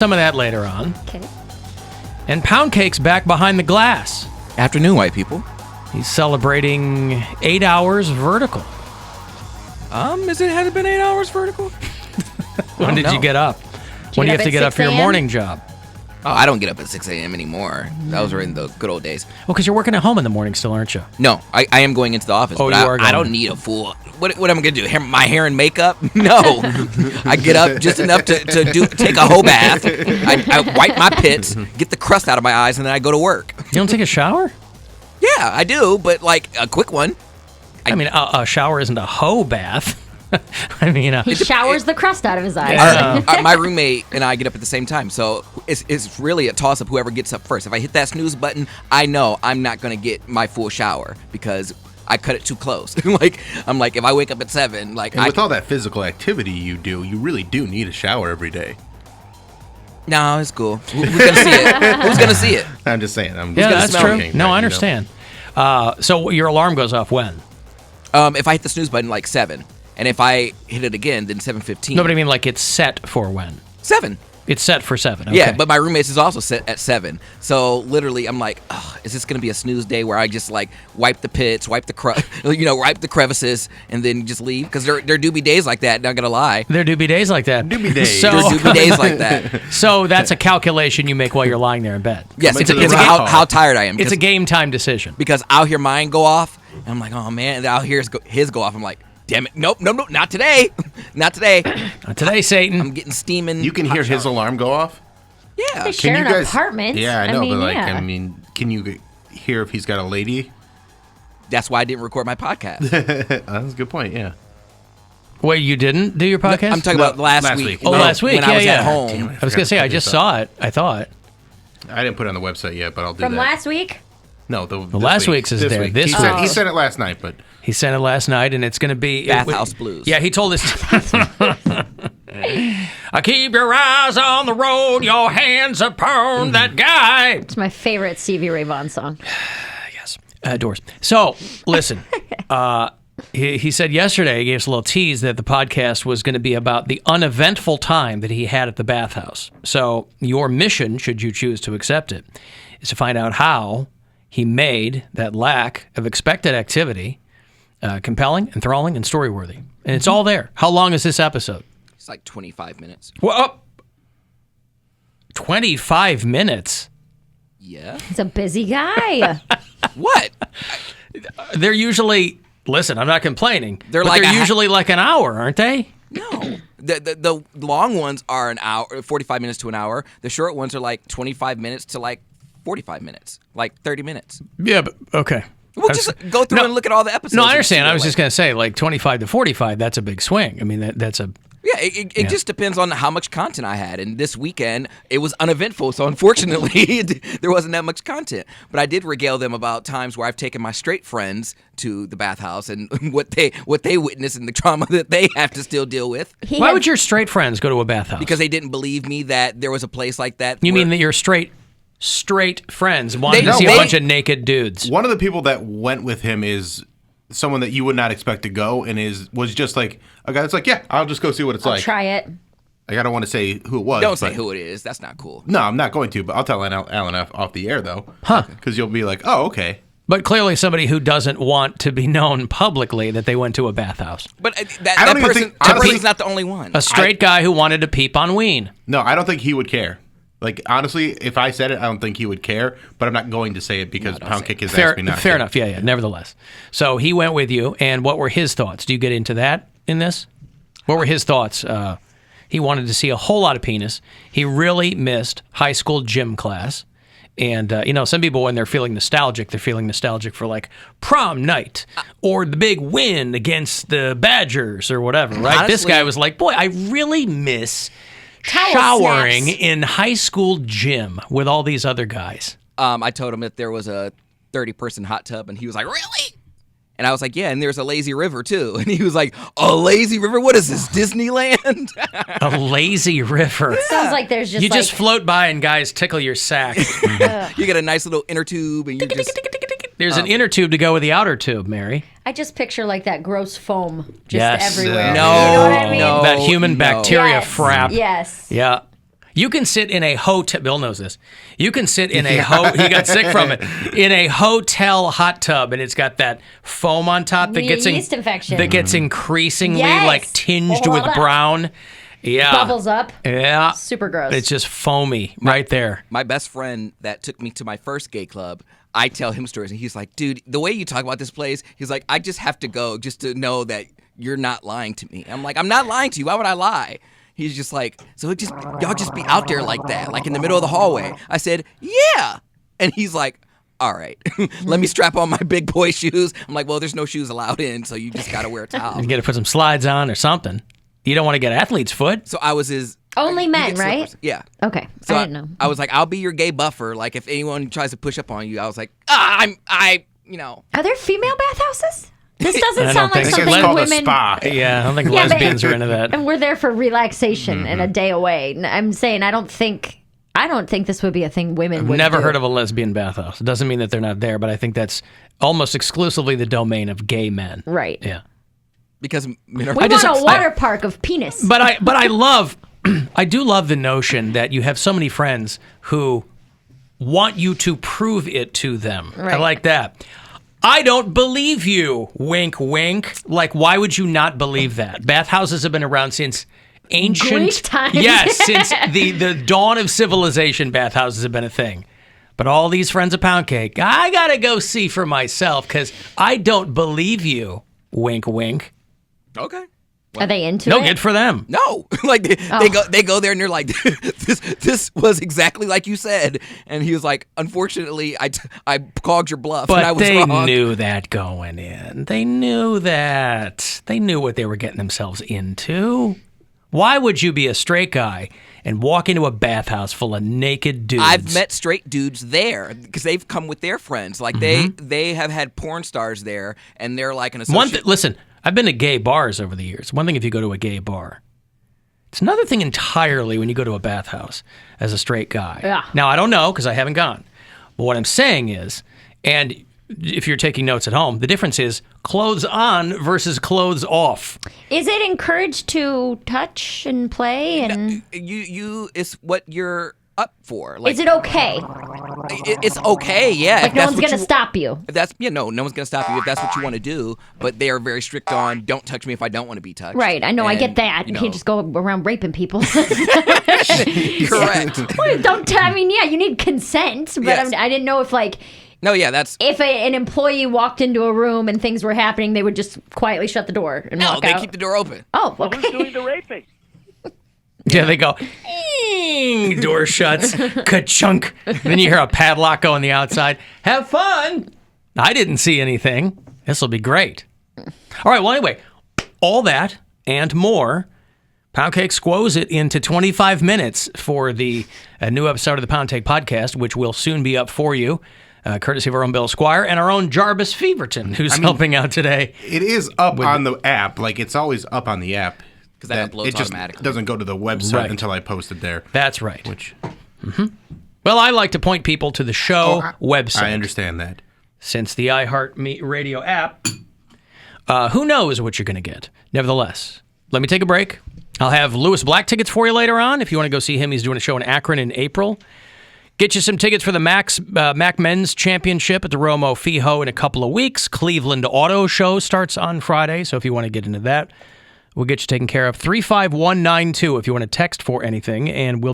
Some of that later on. Okay. And Poundcake's back behind the glass. Afternoon, white people. He's celebrating 8 hours vertical. Has it been 8 hours vertical? When did you get up? When do you have to get up for your morning job? Oh, I don't get up at 6 a.m. anymore. That was in the good old days. Well, because you're working at home in the morning still, aren't you? No, I am going into the office. Oh, but you are going. I don't need a full... What am I going to do? My hair and makeup? No. I get up just enough to take a whole bath. I wipe my pits, get the crust out of my eyes, and then I go to work. You don't take a shower? Yeah, I do, but like a quick one. I mean, a shower isn't a hoe bath. I mean, He showers the crust out of his eyes. My roommate and I get up at the same time, so it's really a toss-up whoever gets up first. If I hit that snooze button, I know I'm not going to get my full shower because I cut it too close. I'm like, if I wake up at 7, like... And with all that physical activity you do, you really do need a shower every day. No, it's cool. Who's going to see it? Who's going to see it? I'm just saying. That's true. Okay, no, I understand. So your alarm goes off when? If I hit the snooze button, like 7. And if I hit it again, then 7:15. No, but I mean like it's set for when? 7. It's set for 7. Okay. Yeah, but my roommate's is also set at 7. So literally, I'm like, is this gonna be a snooze day where I just like wipe the pits, wipe the wipe the crevices, and then just leave? Because there do be days like that. Not gonna lie. There do be days like that. Doobie days. So, There do be days like that. So that's a calculation you make while you're lying there in bed. Yes, Coming it's to the how rock. how tired I am. It's a game time decision. Because I'll hear mine go off, and I'm like, oh man, and I'll hear his go off. I'm like, damn it, nope, not today, not today. Not today, Satan. I'm getting steaming. You can hear his alarm go off? Yeah. They share you an guys- apartment. Yeah, I know, but like, yeah. I mean, can you hear if he's got a lady? That's why I didn't record my podcast. That's a good point, yeah. Wait, you didn't do your podcast? I'm talking about last week. Oh, last week. When I was at home. Damn I was going to say, I just saw it. I thought. I didn't put it on the website yet, but I'll do From that. last week? No, last week's is there. Week. This he week. sent it last night, but... He sent it last night, and it's going to be... Bathhouse Blues. Yeah, he told us... I keep your eyes on the road, your hands upon that guy. It's my favorite Stevie Ray Vaughan song. Yes. Doors. So, listen. He said yesterday, he gave us a little tease that the podcast was going to be about the uneventful time that he had at the Bathhouse. So, your mission, should you choose to accept it, is to find out how he made that lack of expected activity compelling, enthralling, and story-worthy. And it's all there. How long is this episode? It's like 25 minutes. Well, 25 minutes? Yeah. He's a busy guy. What? They're usually... Listen, I'm not complaining. They're but like they're usually like an hour, aren't they? No. The long ones are an hour, 45 minutes to an hour. The short ones are like 25 minutes to like 45 minutes, like 30 minutes. Yeah, but okay. We'll just go through and look at all the episodes. No, I understand. I was just going to say, like 25 to 45, that's a big swing. I mean, that's a... Yeah, it just depends on how much content I had. And this weekend, it was uneventful. So unfortunately, there wasn't that much content. But I did regale them about times where I've taken my straight friends to the Bathhouse and what they witness and the trauma that they have to still deal with. Why would your straight friends go to a bathhouse? Because they didn't believe me that there was a place like that. You mean that your straight friends wanted to see a bunch of naked dudes? One of the people that went with him is someone that you would not expect to go, and was just like a guy that's like, yeah, I'll just go see what it's like. Try it. Like, I don't want to say who it was. Don't say who it is. That's not cool. No, I'm not going to, but I'll tell Alan off the air, though. Huh. Because you'll be like, oh, okay. But clearly somebody who doesn't want to be known publicly that they went to a bathhouse. But that person's not the only one. A straight guy who wanted to peep on Ween. No, I don't think he would care. Like, honestly, if I said it, I don't think he would care, but I'm not going to say it because Poundcake has asked me not to. Fair enough, yeah, nevertheless. So he went with you, and what were his thoughts? Do you get into that in this? What were his thoughts? He wanted to see a whole lot of penis. He really missed high school gym class. And, some people, when they're feeling nostalgic for, like, prom night or the big win against the Badgers or whatever, right? Honestly, this guy was like, boy, I really miss Towel showering snaps. in high school gym with all these other guys. I told him that there was a 30-person hot tub, and he was like, really? And I was like, yeah, and there's a lazy river, too. And he was like, a lazy river? What is this, Disneyland? A lazy river. Sounds like there's just just float by and guys tickle your sack. You get a nice little inner tube, and you just... There's an inner tube to go with the outer tube, Mary. I just picture like that gross foam just Yes. everywhere. No, You know what I mean? no. That human bacteria Yes. frap. Yes. Yeah. You can sit in a hotel. Bill knows this. You can sit in a he got sick from it in a hotel hot tub, and it's got that foam on top that gets yeast infection. that gets increasingly Yes. like tinged with brown. Yeah, Bubbles up. Yeah, Super gross. it's just foamy right there. My best friend that took me to my first gay club, I tell him stories, and he's like, dude, the way you talk about this place, he's like, I just have to go just to know that you're not lying to me. I'm like, I'm not lying to you. Why would I lie? He's just like, so y'all just be out there like that, like in the middle of the hallway. I said, yeah. And he's like, all right, let me strap on my big boy shoes. I'm like, well, there's no shoes allowed in, so you just got to wear a towel. You got to put some slides on or something. You don't want to get athlete's foot. So I was his... Only you men, get right? slippers. Yeah. Okay. So I didn't know. I was like, I'll be your gay buffer. Like, if anyone tries to push up on you, I was like, you know. Are there female bathhouses? This doesn't I sound don't like think so. something It's called women. a spa. Yeah, I don't think Yeah, but- lesbians are into that. And we're there for relaxation and a day away. I'm saying I don't think this would be a thing women would Never do. heard of a lesbian bathhouse. It doesn't mean that they're not there, but I think that's almost exclusively the domain of gay men. Right. Yeah. Because men are... We want a water park of penis. But I love, I do love the notion that you have so many friends who want you to prove it to them. I Right. like that. I don't believe you. Wink, wink. Like, why would you not believe that? Bathhouses have been around since ancient Greek times. Yes, since the dawn of civilization, bathhouses have been a thing. But all these friends of Poundcake, I gotta go see for myself because I don't believe you. Wink, wink. Okay. Are they into No, it? good for them. No, like they go there and they're like, this was exactly like you said, and he was like, unfortunately, I clogged your bluff, and I But was they wrong. knew that going in. They knew that. They knew what they were getting themselves into. Why would you be a straight guy and walk into a bathhouse full of naked dudes? I've met straight dudes there because they've come with their friends. Like they have had porn stars there, and they're like an associate. Listen, I've been to gay bars over the years. One thing if you go to a gay bar. It's another thing entirely when you go to a bathhouse as a straight guy. Yeah. Now, I don't know because I haven't gone. But what I'm saying is, and if you're taking notes at home, the difference is clothes on versus clothes off. Is it encouraged to touch and play? And You it's what you're up for. Like, is it okay? it's okay, yeah. Like no one's gonna stop you. If that's no one's gonna stop you if that's what you want to do. But they are very strict on don't touch me if I don't want to be touched. Right. I know. I get And, that. you You can't know, just go around raping people. correct. Well, I mean, yeah, you need consent, but Yes. I didn't know if No, yeah, that's if an employee walked into a room and things were happening, they would just quietly shut the door and no. walk They out. keep the door open. Oh, Who's okay. doing the raping? Yeah, they go, "Ing," door shuts, ka-chunk. Then you hear a padlock go on the outside. Have fun. I didn't see anything. This will be great. All right, well, anyway, all that and more. Poundcake squoze it into 25 minutes for the new episode of the Poundcake podcast, which will soon be up for you, courtesy of our own Bill Squire and our own Jarvis Feverton, who's helping out today. It is up on the app. Like, it's always up on the app. Because that uploads it just automatically. doesn't go to the website Right. until I post it there. That's right. Which Well, I like to point people to the show website. I understand that. Since the iHeartRadio app, who knows what you're going to get. Nevertheless, let me take a break. I'll have Lewis Black tickets for you later on. If you want to go see him, he's doing a show in Akron in April. Get you some tickets for the Mac Men's Championship at the Romo Fijo in a couple of weeks. Cleveland Auto Show starts on Friday, so if you want to get into that, we'll get you taken care of. 35192 if you want to text for anything, and we'll